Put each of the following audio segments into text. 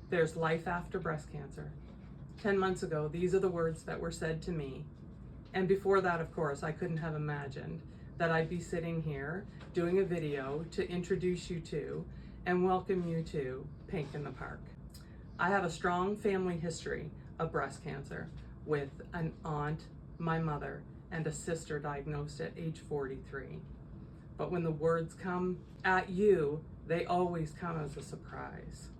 There's life after breast cancer. 10 months ago, these are the words that were said to me. And before that, of course, I couldn't have imagined that I'd be sitting here doing a video to introduce you to and welcome you to Pink in the Park. I have a strong family history of breast cancer with an aunt, my mother, and a sister diagnosed at age 43. But when the words come at you, they always come as a surprise.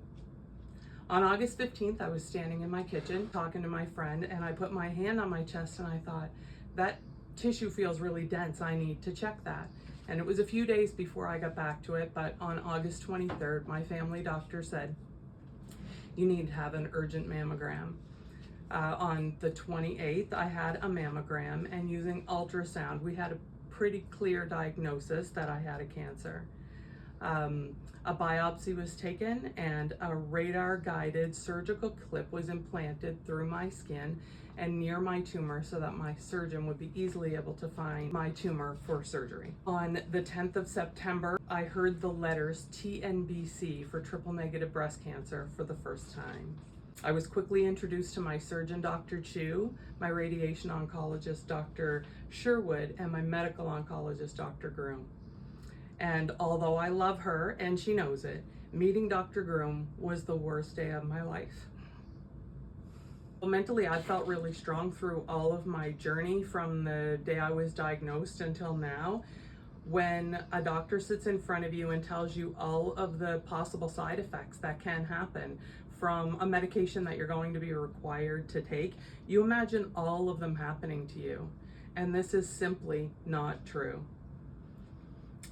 On August 15th, I was standing in my kitchen talking to my friend, and I put my hand on my chest and I thought, that tissue feels really dense, I need to check that. And it was a few days before I got back to it, but on August 23rd, my family doctor said, you need to have an urgent mammogram. On the 28th, I had a mammogram, and using ultrasound, we had a pretty clear diagnosis that I had a cancer. A biopsy was taken and a radar-guided surgical clip was implanted through my skin and near my tumor so that my surgeon would be easily able to find my tumor for surgery. On the 10th of September, I heard the letters TNBC for triple negative breast cancer for the first time. I was quickly introduced to my surgeon, Dr. Chu, my radiation oncologist, Dr. Sherwood, and my medical oncologist, Dr. Groom. And although I love her, and she knows it, meeting Dr. Groom was the worst day of my life. Well, mentally, I felt really strong through all of my journey from the day I was diagnosed until now. When a doctor sits in front of you and tells you all of the possible side effects that can happen from a medication that you're going to be required to take, you imagine all of them happening to you. And this is simply not true.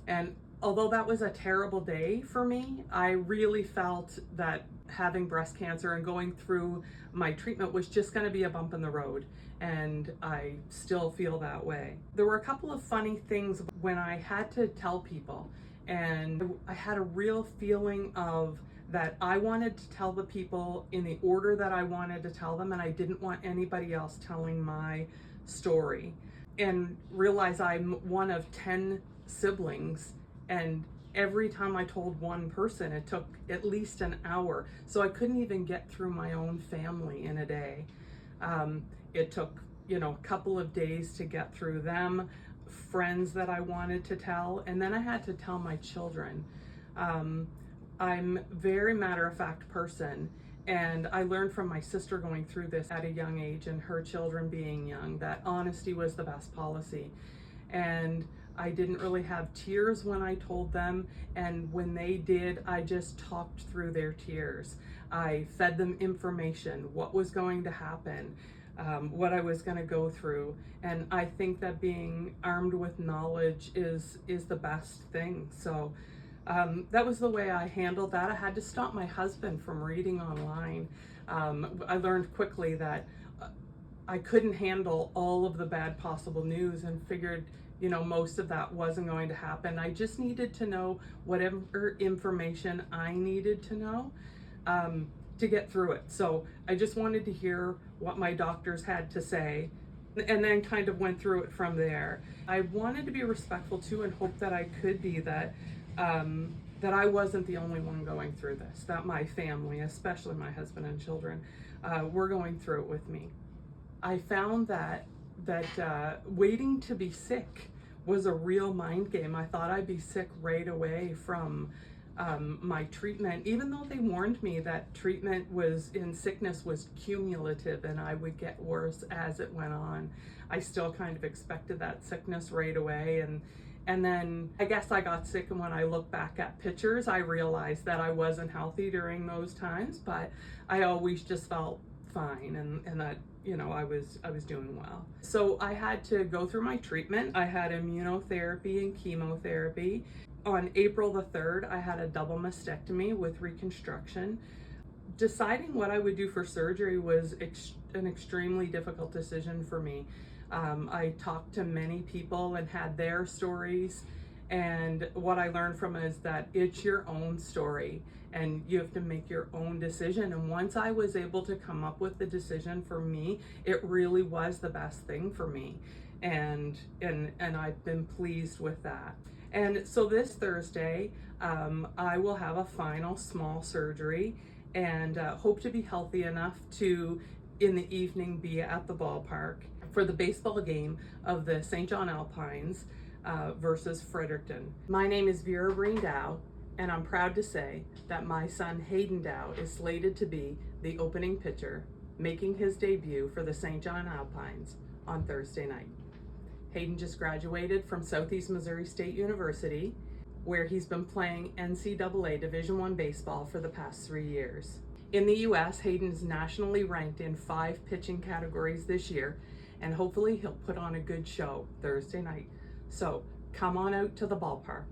And although that was a terrible day for me, I really felt that having breast cancer and going through my treatment was just going to be a bump in the road, and I still feel that way. There were a couple of funny things when I had to tell people, and I had a real feeling of that I wanted to tell the people in the order that I wanted to tell them, and I didn't want anybody else telling my story. And realize I'm one of 10 siblings, and every time I told one person, it took at least an hour. So I couldn't even get through my own family in a day. It took, a couple of days to get through them, friends that I wanted to tell, and then I had to tell my children. I'm a very matter-of-fact person, and I learned from my sister going through this at a young age and her children being young that honesty was the best policy. And I didn't really have tears when I told them, and when they did, I just talked through their tears. I fed them information, what was going to happen, what I was going to go through, and I think that being armed with knowledge is the best thing. So that was the way I handled that. I had to stop my husband from reading online. I learned quickly that I couldn't handle all of the bad possible news, and figured most of that wasn't going to happen. I just needed to know whatever information I needed to know to get through it. So I just wanted to hear what my doctors had to say, and then kind of went through it from there. I wanted to be respectful too, and hope that I could be that I wasn't the only one going through this, that my family, especially my husband and children, were going through it with me. I found that waiting to be sick was a real mind game. I thought I'd be sick right away from my treatment, even though they warned me that treatment in sickness was cumulative and I would get worse as it went on. I still kind of expected that sickness right away, and then I guess I got sick, and when I look back at pictures, I realized that I wasn't healthy during those times, but I always just felt fine, and that I was doing well. So I had to go through my treatment. I had immunotherapy and chemotherapy. On April the 3rd, I had a double mastectomy with reconstruction. Deciding what I would do for surgery was an extremely difficult decision for me. I talked to many people and had their stories, and what I learned from it is that it's your own story and you have to make your own decision. And once I was able to come up with the decision for me, it really was the best thing for me, and I've been pleased with that. And so this Thursday, I will have a final small surgery, and hope to be healthy enough to, in the evening, be at the ballpark for the baseball game of the St. John Alpines versus Fredericton. My name is Vera Dow, and I'm proud to say that my son Hayden Dow is slated to be the opening pitcher, making his debut for the St. John Alpines on Thursday night. Hayden just graduated from Southeast Missouri State University, where he's been playing NCAA Division I baseball for the past 3 years. In the US, Hayden is nationally ranked in 5 pitching categories this year, and hopefully he'll put on a good show Thursday night. So come on out to the ballpark.